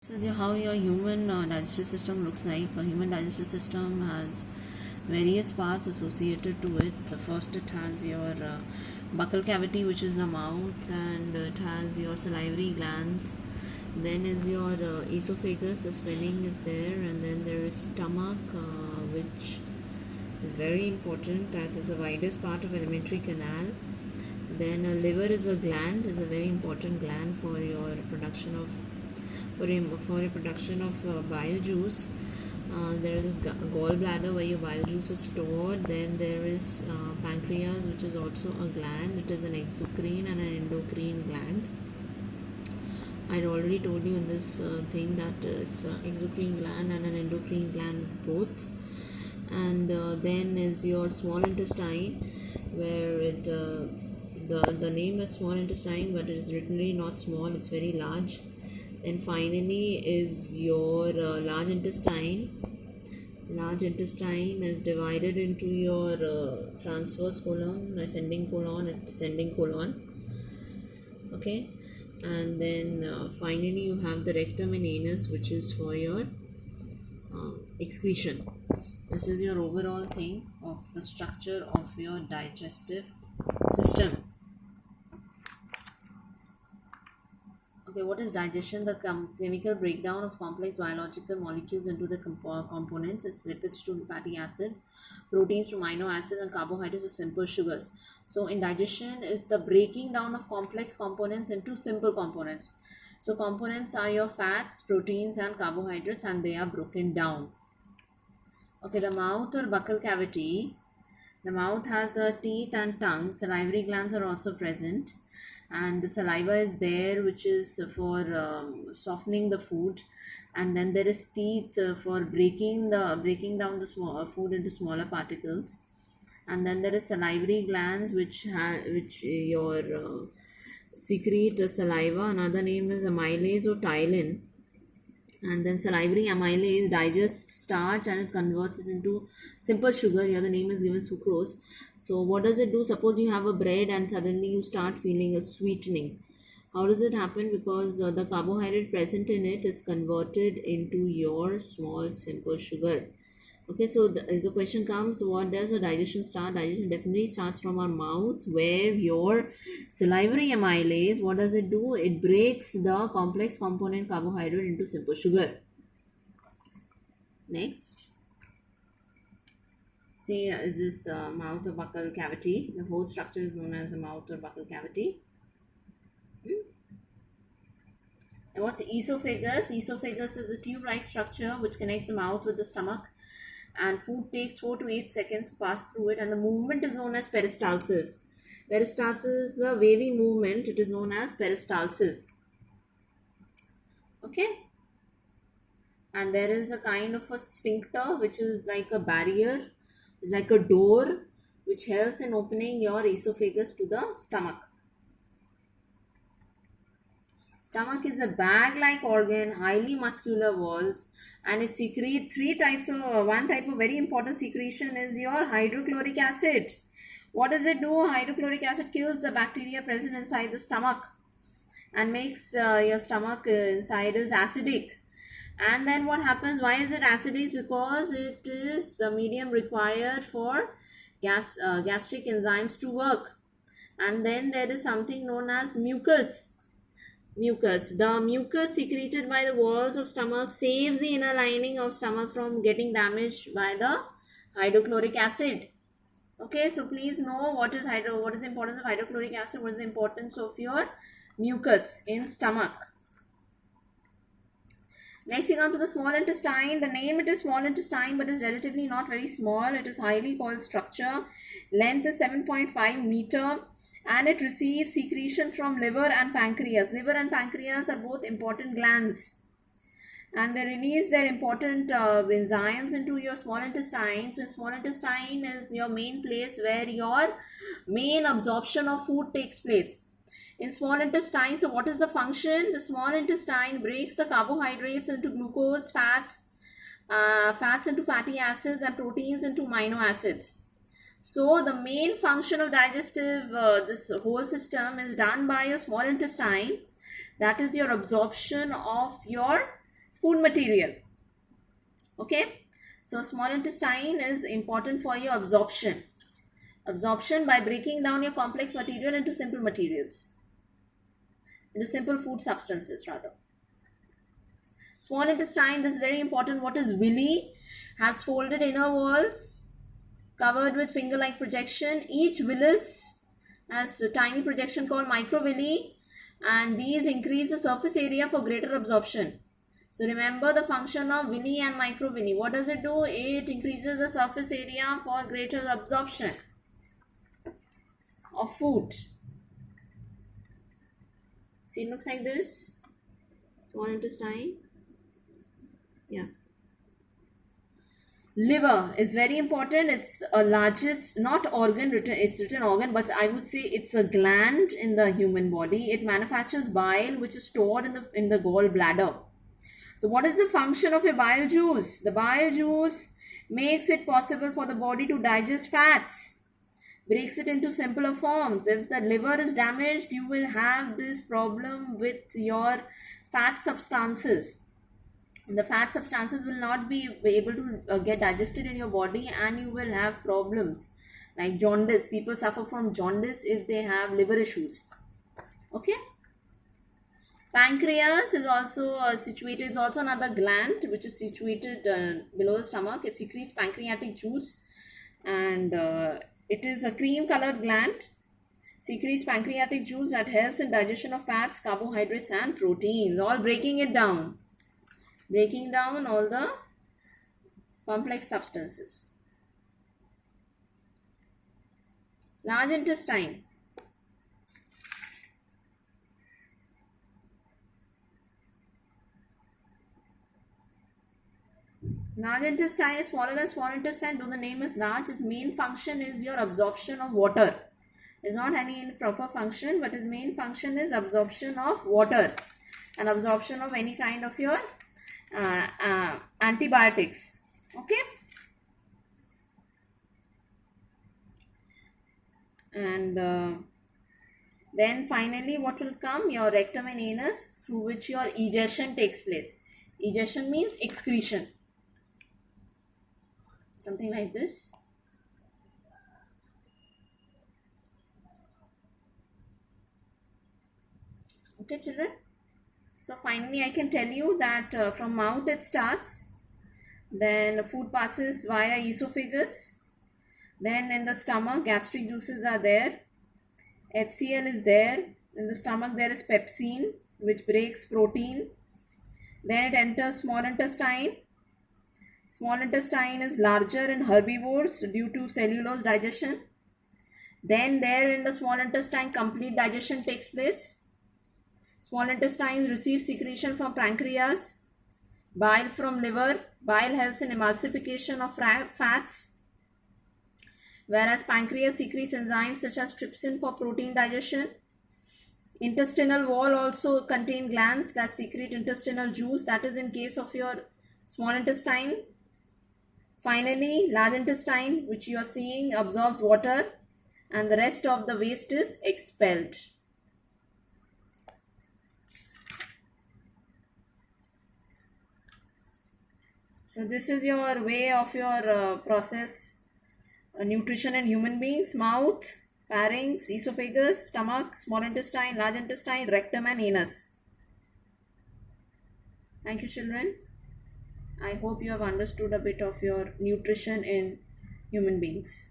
This is how your human digestive system looks like. A human digestive system has various parts associated to it. The first, it has your buccal cavity, which is the mouth, and it has your salivary glands. Then is your esophagus, the spinning is there, and then there is stomach, which is very important. That is the widest part of alimentary canal. Then liver is a gland, is a very important gland for your production of bile juice. There is gallbladder where your bile juice is stored. Then there is pancreas, which is also a gland. It is an exocrine and an endocrine gland. I had already told you in this thing that it's exocrine gland and an endocrine gland both. And then is your small intestine, where the name is small intestine, but it is literally not small, it's very large. Then finally is your large intestine. Large intestine is divided into your transverse colon, ascending colon, descending colon. Okay, and then finally you have the rectum and anus, which is for your excretion. This is your overall thing of the structure of your digestive system. Okay, what is digestion? The chemical breakdown of complex biological molecules into the components. It's lipids to fatty acid, proteins to amino acids, and carbohydrates to simple sugars. So, in digestion is the breaking down of complex components into simple components. So, components are your fats, proteins, and carbohydrates, and they are broken down. Okay, the mouth or buccal cavity. The mouth has teeth and tongue. Salivary glands are also present, and the saliva is there, which is for softening the food. And then there is teeth for breaking down the small food into smaller particles. And then there is salivary glands, which your secrete saliva. Another name is amylase or ptyalin. And then salivary amylase digests starch and it converts it into simple sugar. Here the name is given sucrose. So what does it do? Suppose you have a bread and suddenly you start feeling a sweetening. How does it happen? Because the carbohydrate present in it is converted into your small simple sugar. Okay, so as the question comes, what does the digestion start? Digestion definitely starts from our mouth, where your salivary amylase, what does it do? It breaks the complex component carbohydrate into simple sugar. Next, see, is this mouth or buccal cavity. The whole structure is known as a mouth or buccal cavity. And what's esophagus? Esophagus is a tube-like structure which connects the mouth with the stomach, and food takes 4 to 8 seconds to pass through it, and the movement is known as peristalsis. Peristalsis is the wavy movement. It is known as peristalsis. Okay, and there is a kind of a sphincter, which is like a barrier, it's like a door which helps in opening your esophagus to the stomach. Stomach is a bag-like organ, highly muscular walls, and it secretes three types of, one type of very important secretion is your hydrochloric acid. What does it do? Hydrochloric acid kills the bacteria present inside the stomach and makes your stomach inside is acidic. And then what happens? Why is it acidic? Because it is the medium required for gastric enzymes to work. And then there is something known as mucus. The mucus secreted by the walls of stomach saves the inner lining of stomach from getting damaged by the hydrochloric acid. Okay, so please know what is the importance of hydrochloric acid, what is the importance of your mucus in stomach. Next, we come to the small intestine. The name, it is small intestine, but is relatively not very small. It is highly coiled structure. Length is 7.5 meter, and it receives secretion from liver and pancreas. Liver and pancreas are both important glands, and they release their important enzymes into your small intestine. So small intestine is your main place where your main absorption of food takes place. In small intestine, so what is the function? The small intestine breaks the carbohydrates into glucose, fats into fatty acids, and proteins into amino acids. So the main function of digestive, this whole system is done by your small intestine. That is your absorption of your food material. Okay, so small intestine is important for your absorption. Absorption by breaking down your complex material into simple materials, into simple food substances rather. Small intestine, this is very important. What is villi? Has folded inner walls covered with finger-like projection. Each villus has a tiny projection called microvilli, and these increase the surface area for greater absorption. So remember the function of villi and microvilli. What does it do? It increases the surface area for greater absorption of food. See, it looks like this. Small intestine. Yeah. Liver is very important. It's a largest, not organ written, it's written organ, but I would say it's a gland in the human body. It manufactures bile, which is stored in the gallbladder. So what is the function of a bile juice? The bile juice makes it possible for the body to digest fats, breaks it into simpler forms. If the liver is damaged, you will have this problem with your fat substances. The fat substances will not be able to get digested in your body, and you will have problems like jaundice. People suffer from jaundice if they have liver issues. Okay. Pancreas is also situated, is also another gland which is situated below the stomach. It secretes pancreatic juice, and it is a cream colored gland. Secretes pancreatic juice that helps in digestion of fats, carbohydrates and proteins, all breaking it down. Breaking down all the complex substances. Large intestine. Large intestine is smaller than small intestine, though the name is large. Its main function is your absorption of water. There's not any proper function, but its main function is absorption of water and absorption of any kind of your antibiotics. Okay. And then finally what will come? Your rectum and anus, through which your egestion takes place. Egestion means excretion. Something like this. Okay, children. So finally I can tell you that from mouth it starts. Then food passes via esophagus. Then in the stomach, gastric juices are there. HCl is there. In the stomach there is pepsin, which breaks protein. Then it enters small intestine. Small intestine is larger in herbivores due to cellulose digestion. Then there in the small intestine, complete digestion takes place. Small intestine receives secretion from pancreas, bile from liver. Bile helps in emulsification of fats, whereas pancreas secretes enzymes such as trypsin for protein digestion. Intestinal wall also contain glands that secrete intestinal juice, that is in case of your small intestine. Finally, large intestine, which you are seeing, absorbs water and the rest of the waste is expelled. So this is your way of your process nutrition in human beings: mouth, pharynx, esophagus, stomach, small intestine, large intestine, rectum and anus. Thank you, children. I hope you have understood a bit of your nutrition in human beings.